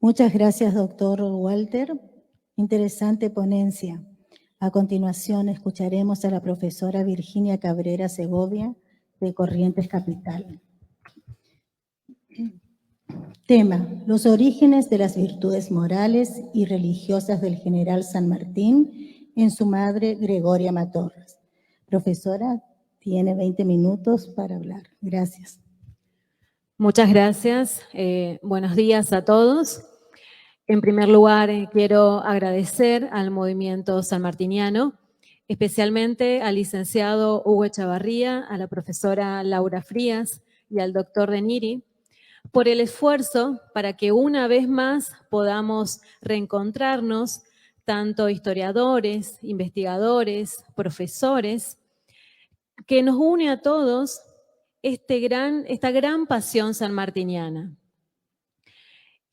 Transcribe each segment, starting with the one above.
Muchas gracias, doctor Walter. Interesante ponencia. A continuación, escucharemos a la profesora Virginia Cabrera Segovia, de Corrientes Capital. Tema: los orígenes de las virtudes morales y religiosas del general San Martín en su madre Gregoria Matorras. Profesora, tiene 20 minutos para hablar. Gracias. Muchas gracias. Buenos días a todos. En primer lugar, quiero agradecer al movimiento sanmartiniano, especialmente al licenciado Hugo Echavarría, a la profesora Laura Frías y al doctor Deniri, por el esfuerzo para que una vez más podamos reencontrarnos, tanto historiadores, investigadores, profesores, que nos une a todos esta gran pasión sanmartiniana.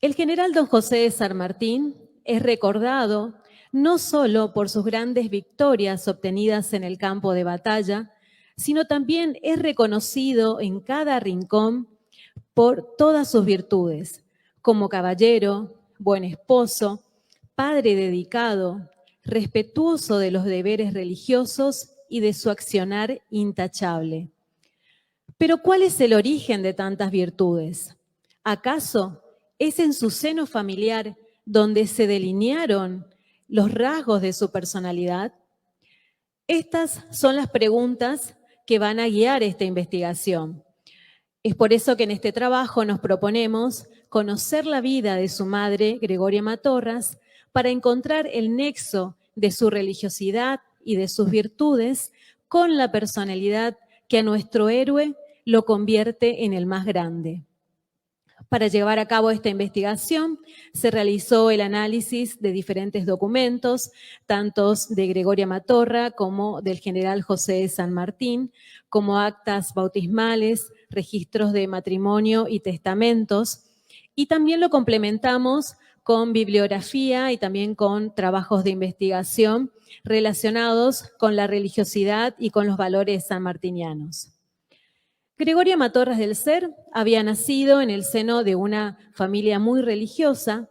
El general don José de San Martín es recordado no solo por sus grandes victorias obtenidas en el campo de batalla, sino también es reconocido en cada rincón por todas sus virtudes, como caballero, buen esposo, padre dedicado, respetuoso de los deberes religiosos y de su accionar intachable. Pero ¿cuál es el origen de tantas virtudes? ¿Acaso es en su seno familiar donde se delinearon los rasgos de su personalidad? Estas son las preguntas que van a guiar esta investigación. Es por eso que en este trabajo nos proponemos conocer la vida de su madre, Gregoria Matorras, para encontrar el nexo de su religiosidad y de sus virtudes con la personalidad que a nuestro héroe lo convierte en el más grande. Para llevar a cabo esta investigación, se realizó el análisis de diferentes documentos, tanto de Gregoria Matorra como del general José de San Martín, como actas bautismales, registros de matrimonio y testamentos, y también lo complementamos con bibliografía y también con trabajos de investigación relacionados con la religiosidad y con los valores sanmartinianos. Gregoria Matorras del Ser había nacido en el seno de una familia muy religiosa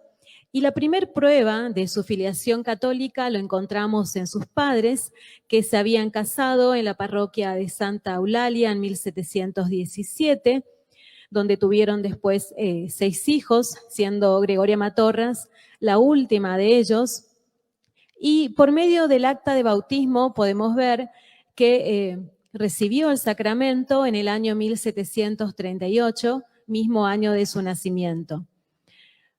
y la primer prueba de su filiación católica lo encontramos en sus padres, que se habían casado en la parroquia de Santa Eulalia en 1717, donde tuvieron después 6 hijos, siendo Gregoria Matorras la última de ellos. Y por medio del acta de bautismo podemos ver que recibió el sacramento en el año 1738, mismo año de su nacimiento.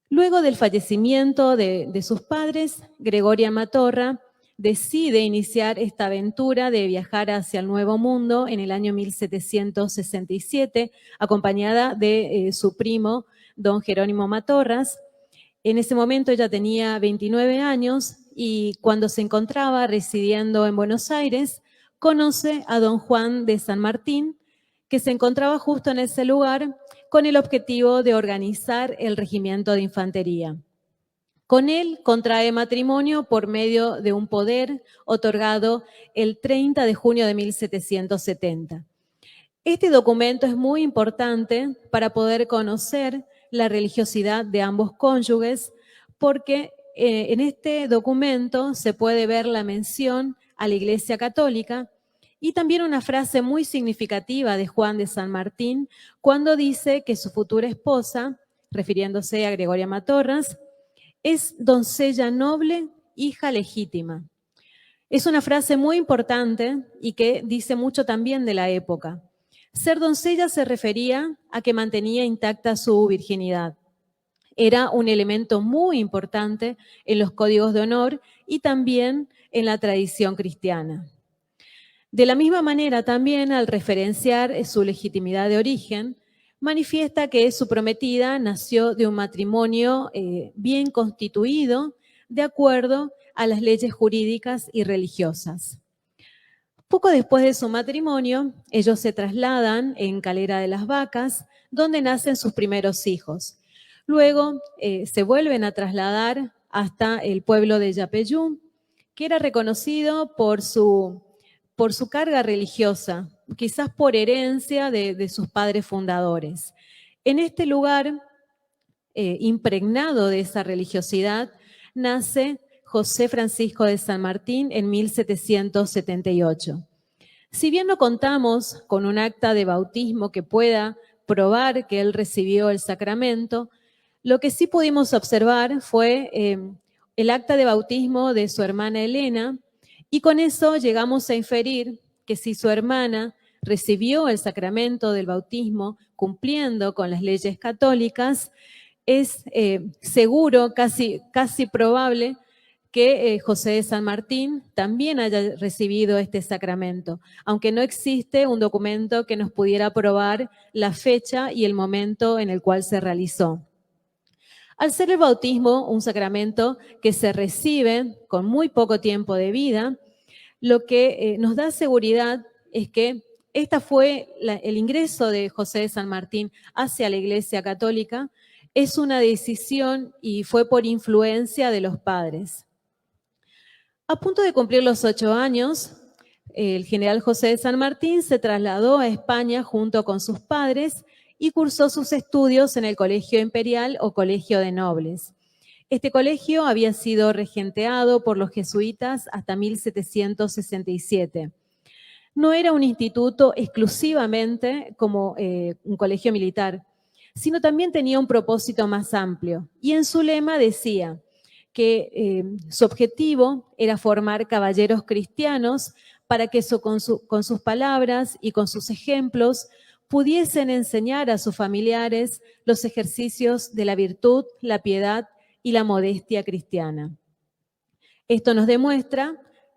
Luego del fallecimiento de sus padres, Gregoria Matorra decide iniciar esta aventura de viajar hacia el Nuevo Mundo en el año 1767, acompañada de su primo, don Jerónimo Matorras. En ese momento ella tenía 29 años y cuando se encontraba residiendo en Buenos Aires, conoce a don Juan de San Martín, que se encontraba justo en ese lugar con el objetivo de organizar el regimiento de infantería. Con él contrae matrimonio por medio de un poder otorgado el 30 de junio de 1770. Este documento es muy importante para poder conocer la religiosidad de ambos cónyuges, porque en este documento se puede ver la mención a la Iglesia Católica y también una frase muy significativa de Juan de San Martín cuando dice que su futura esposa, refiriéndose a Gregoria Matorras, es doncella noble, hija legítima. Es una frase muy importante y que dice mucho también de la época. Ser doncella se refería a que mantenía intacta su virginidad. Era un elemento muy importante en los códigos de honor y también en la tradición cristiana. De la misma manera, también al referenciar su legitimidad de origen, manifiesta que su prometida nació de un matrimonio bien constituido, de acuerdo a las leyes jurídicas y religiosas. Poco después de su matrimonio, ellos se trasladan en Calera de las Vacas, donde nacen sus primeros hijos. Luego se vuelven a trasladar hasta el pueblo de Yapeyú, que era reconocido por su carga religiosa, quizás por herencia de sus padres fundadores. En este lugar impregnado de esa religiosidad, nace José Francisco de San Martín en 1778. Si bien no contamos con un acta de bautismo que pueda probar que él recibió el sacramento, lo que sí pudimos observar fue el acta de bautismo de su hermana Elena, y con eso llegamos a inferir que si su hermana recibió el sacramento del bautismo cumpliendo con las leyes católicas, es seguro, casi probable, que José de San Martín también haya recibido este sacramento, aunque no existe un documento que nos pudiera probar la fecha y el momento en el cual se realizó. Al ser el bautismo un sacramento que se recibe con muy poco tiempo de vida, lo que nos da seguridad es que esta fue el ingreso de José de San Martín hacia la Iglesia Católica, es una decisión y fue por influencia de los padres. A punto de cumplir los 8 años, el general José de San Martín se trasladó a España junto con sus padres y cursó sus estudios en el Colegio Imperial o Colegio de Nobles. Este colegio había sido regenteado por los jesuitas hasta 1767. No era un instituto exclusivamente como un colegio militar, sino también tenía un propósito más amplio. Y en su lema decía que su objetivo era formar caballeros cristianos para que con sus palabras y con sus ejemplos pudiesen enseñar a sus familiares los ejercicios de la virtud, la piedad y la modestia cristiana. Esto nos demuestra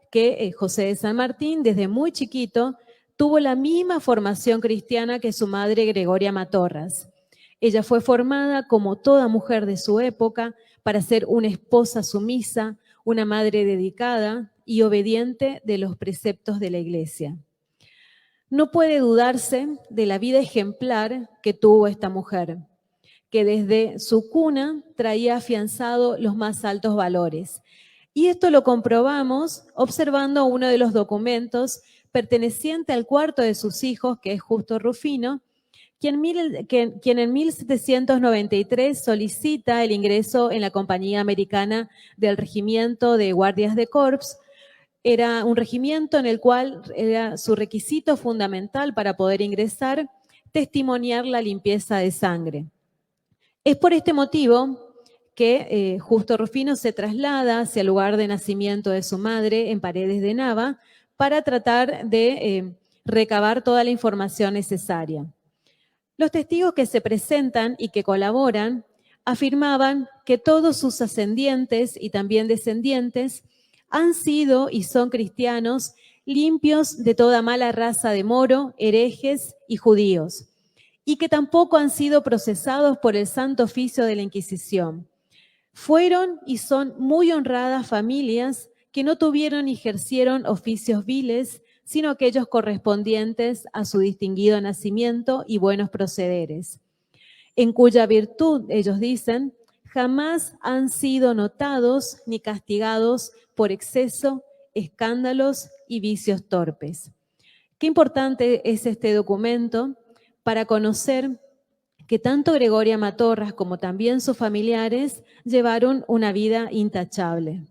que José de San Martín, desde muy chiquito, tuvo la misma formación cristiana que su madre Gregoria Matorras. Ella fue formada, como toda mujer de su época, para ser una esposa sumisa, una madre dedicada y obediente de los preceptos de la Iglesia. No puede dudarse de la vida ejemplar que tuvo esta mujer, que desde su cuna traía afianzado los más altos valores. Y esto lo comprobamos observando uno de los documentos perteneciente al cuarto de sus hijos, que es Justo Rufino, quien en 1793 solicita el ingreso en la Compañía Americana del Regimiento de Guardias de Corps. Era un regimiento en el cual era su requisito fundamental para poder ingresar testimoniar la limpieza de sangre. Es por este motivo que Justo Rufino se traslada hacia el lugar de nacimiento de su madre en Paredes de Nava para tratar de recabar toda la información necesaria. Los testigos que se presentan y que colaboran afirmaban que todos sus ascendientes y también descendientes han sido y son cristianos limpios de toda mala raza de moro, herejes y judíos, y que tampoco han sido procesados por el santo oficio de la Inquisición. Fueron y son muy honradas familias que no tuvieron ni ejercieron oficios viles, sino aquellos correspondientes a su distinguido nacimiento y buenos procederes, en cuya virtud, ellos dicen, jamás han sido notados ni castigados por exceso, escándalos y vicios torpes. Qué importante es este documento para conocer que tanto Gregoria Matorras como también sus familiares llevaron una vida intachable.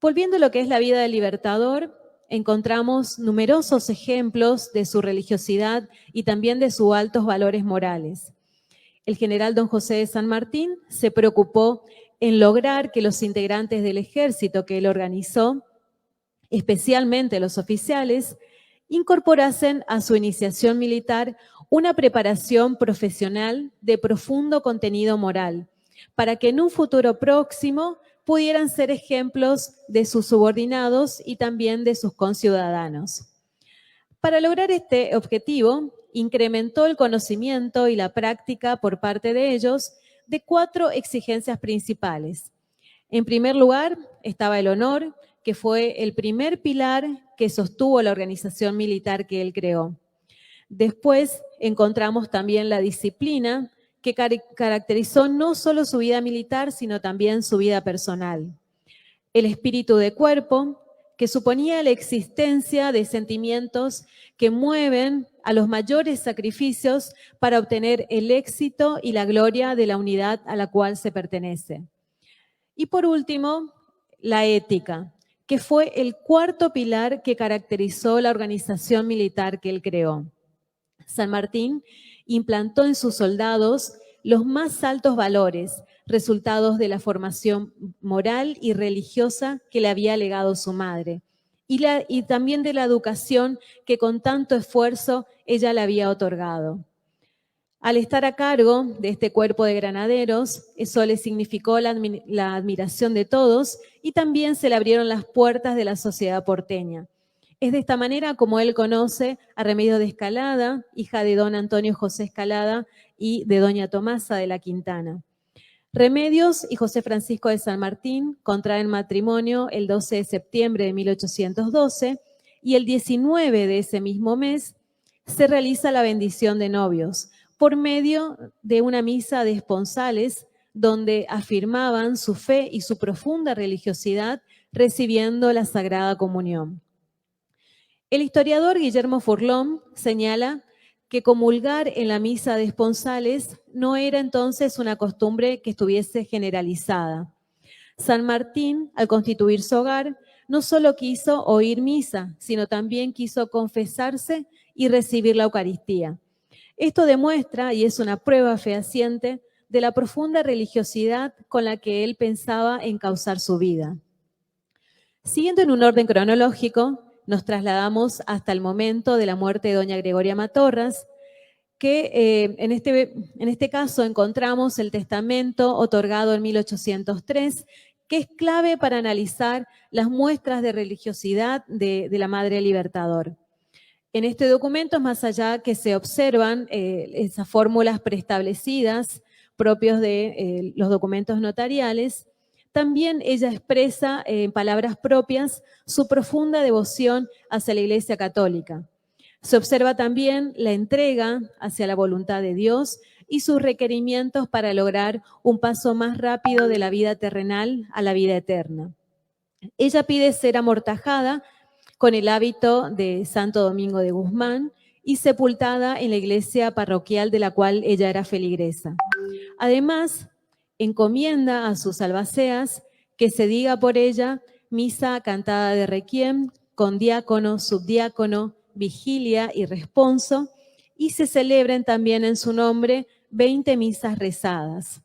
Volviendo a lo que es la vida del Libertador, encontramos numerosos ejemplos de su religiosidad y también de sus altos valores morales. El general don José de San Martín se preocupó en lograr que los integrantes del ejército que él organizó, especialmente los oficiales, incorporasen a su iniciación militar una preparación profesional de profundo contenido moral, para que en un futuro próximo pudieran ser ejemplos de sus subordinados y también de sus conciudadanos. Para lograr este objetivo, incrementó el conocimiento y la práctica por parte de ellos de 4 exigencias principales. En primer lugar, estaba el honor, que fue el primer pilar que sostuvo la organización militar que él creó. Después encontramos también la disciplina, que caracterizó no solo su vida militar, sino también su vida personal. El espíritu de cuerpo, que suponía la existencia de sentimientos que mueven a los mayores sacrificios para obtener el éxito y la gloria de la unidad a la cual se pertenece. Y por último, la ética, que fue el cuarto pilar que caracterizó la organización militar que él creó. San Martín implantó en sus soldados los más altos valores, resultados de la formación moral y religiosa que le había legado su madre, y también de la educación que con tanto esfuerzo ella le había otorgado. Al estar a cargo de este cuerpo de granaderos, eso le significó la admiración de todos y también se le abrieron las puertas de la sociedad porteña. Es de esta manera como él conoce a Remedios de Escalada, hija de don Antonio José Escalada y de doña Tomasa de la Quintana. Remedios y José Francisco de San Martín contraen matrimonio el 12 de septiembre de 1812 y el 19 de ese mismo mes se realiza la bendición de novios por medio de una misa de esponsales donde afirmaban su fe y su profunda religiosidad recibiendo la Sagrada Comunión. El historiador Guillermo Furlón señala que comulgar en la misa de esponsales no era entonces una costumbre que estuviese generalizada. San Martín, al constituir su hogar, no solo quiso oír misa, sino también quiso confesarse y recibir la Eucaristía. Esto demuestra, y es una prueba fehaciente, de la profunda religiosidad con la que él pensaba encauzar su vida. Siguiendo en un orden cronológico, nos trasladamos hasta el momento de la muerte de doña Gregoria Matorras, que en este caso encontramos el testamento otorgado en 1803, que es clave para analizar las muestras de religiosidad de la Madre Libertador. En este documento, más allá que se observan esas fórmulas preestablecidas propios de los documentos notariales, también ella expresa en palabras propias su profunda devoción hacia la Iglesia Católica. Se observa también la entrega hacia la voluntad de Dios y sus requerimientos para lograr un paso más rápido de la vida terrenal a la vida eterna. Ella pide ser amortajada con el hábito de Santo Domingo de Guzmán y sepultada en la iglesia parroquial de la cual ella era feligresa. Además, encomienda a sus albaceas que se diga por ella misa cantada de requiem con diácono, subdiácono, vigilia y responso, y se celebren también en su nombre 20 misas rezadas.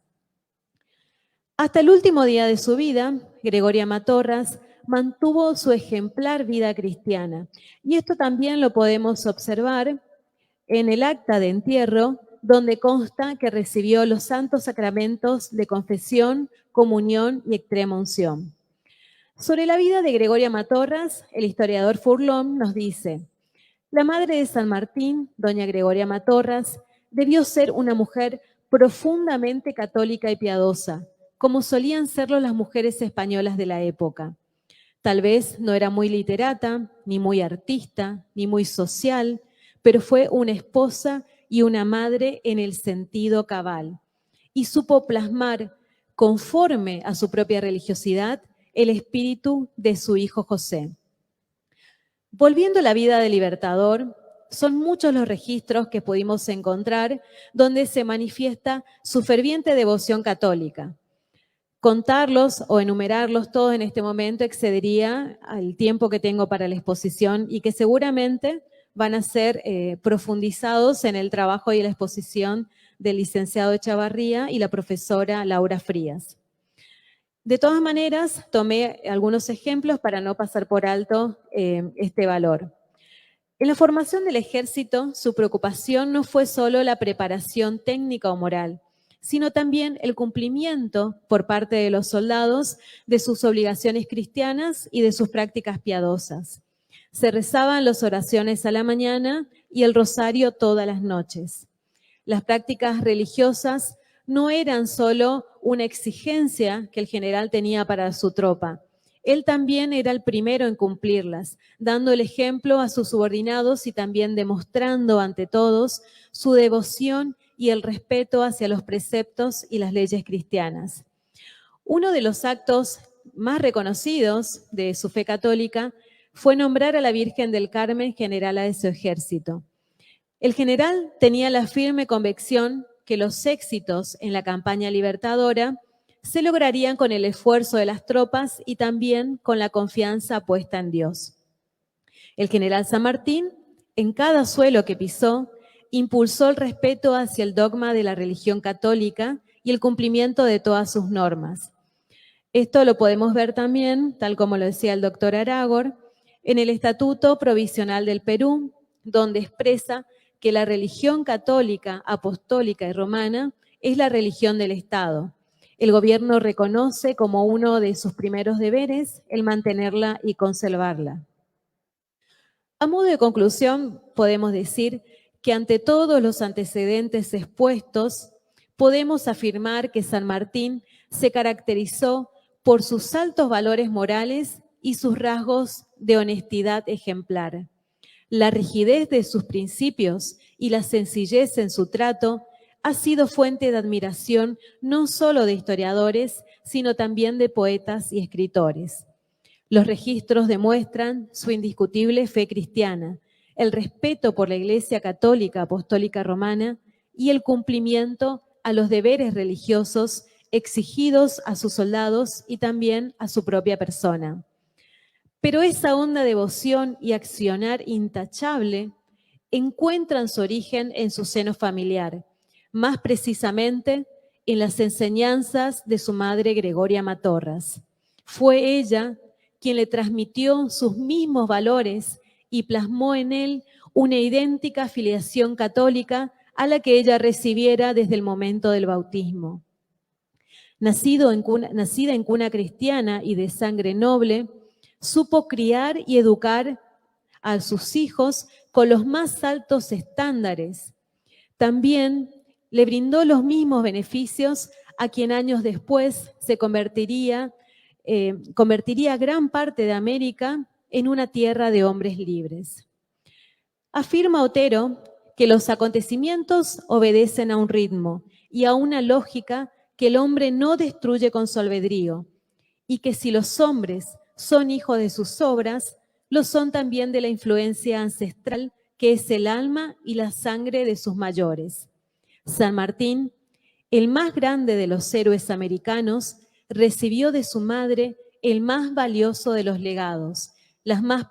Hasta el último día de su vida, Gregoria Matorras mantuvo su ejemplar vida cristiana, y esto también lo podemos observar en el acta de entierro, donde consta que recibió los santos sacramentos de confesión, comunión y extrema unción. Sobre la vida de Gregoria Matorras, el historiador Furlón nos dice: la madre de San Martín, doña Gregoria Matorras, debió ser una mujer profundamente católica y piadosa, como solían serlo las mujeres españolas de la época. Tal vez no era muy literata, ni muy artista, ni muy social, pero fue una esposa y una madre en el sentido cabal, y supo plasmar, conforme a su propia religiosidad, el espíritu de su hijo José. Volviendo a la vida del Libertador, son muchos los registros que pudimos encontrar donde se manifiesta su ferviente devoción católica. Contarlos o enumerarlos todos en este momento excedería al tiempo que tengo para la exposición y que seguramente van a ser profundizados en el trabajo y la exposición del licenciado Echavarría y la profesora Laura Frías. De todas maneras, tomé algunos ejemplos para no pasar por alto este valor. En la formación del ejército, su preocupación no fue solo la preparación técnica o moral, sino también el cumplimiento por parte de los soldados de sus obligaciones cristianas y de sus prácticas piadosas. Se rezaban las oraciones a la mañana y el rosario todas las noches. Las prácticas religiosas no eran solo una exigencia que el general tenía para su tropa. Él también era el primero en cumplirlas, dando el ejemplo a sus subordinados y también demostrando ante todos su devoción y el respeto hacia los preceptos y las leyes cristianas. Uno de los actos más reconocidos de su fe católica fue nombrar a la Virgen del Carmen generala de su ejército. El general tenía la firme convicción que los éxitos en la campaña libertadora se lograrían con el esfuerzo de las tropas y también con la confianza puesta en Dios. El general San Martín, en cada suelo que pisó, impulsó el respeto hacia el dogma de la religión católica y el cumplimiento de todas sus normas. Esto lo podemos ver también, tal como lo decía el doctor Aragor, en el Estatuto Provisional del Perú, donde expresa que la religión católica, apostólica y romana es la religión del Estado. El gobierno reconoce como uno de sus primeros deberes el mantenerla y conservarla. A modo de conclusión, podemos decir que ante todos los antecedentes expuestos, podemos afirmar que San Martín se caracterizó por sus altos valores morales y sus rasgos de honestidad ejemplar. La rigidez de sus principios y la sencillez en su trato ha sido fuente de admiración no solo de historiadores, sino también de poetas y escritores. Los registros demuestran su indiscutible fe cristiana, el respeto por la Iglesia Católica Apostólica Romana y el cumplimiento a los deberes religiosos exigidos a sus soldados y también a su propia persona. Pero esa honda devoción y accionar intachable encuentran su origen en su seno familiar, más precisamente en las enseñanzas de su madre Gregoria Matorras. Fue ella quien le transmitió sus mismos valores y plasmó en él una idéntica filiación católica a la que ella recibiera desde el momento del bautismo. Nacida en cuna cristiana y de sangre noble, supo criar y educar a sus hijos con los más altos estándares. También le brindó los mismos beneficios a quien años después se convertiría gran parte de América en una tierra de hombres libres. Afirma Otero que los acontecimientos obedecen a un ritmo y a una lógica que el hombre no destruye con su albedrío, y que si los hombres son hijos de sus obras, lo son también de la influencia ancestral que es el alma y la sangre de sus mayores. San Martín, el más grande de los héroes americanos, recibió de su madre el más valioso de los legados, las más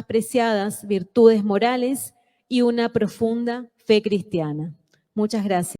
preciadas virtudes morales y una profunda fe cristiana. Muchas gracias.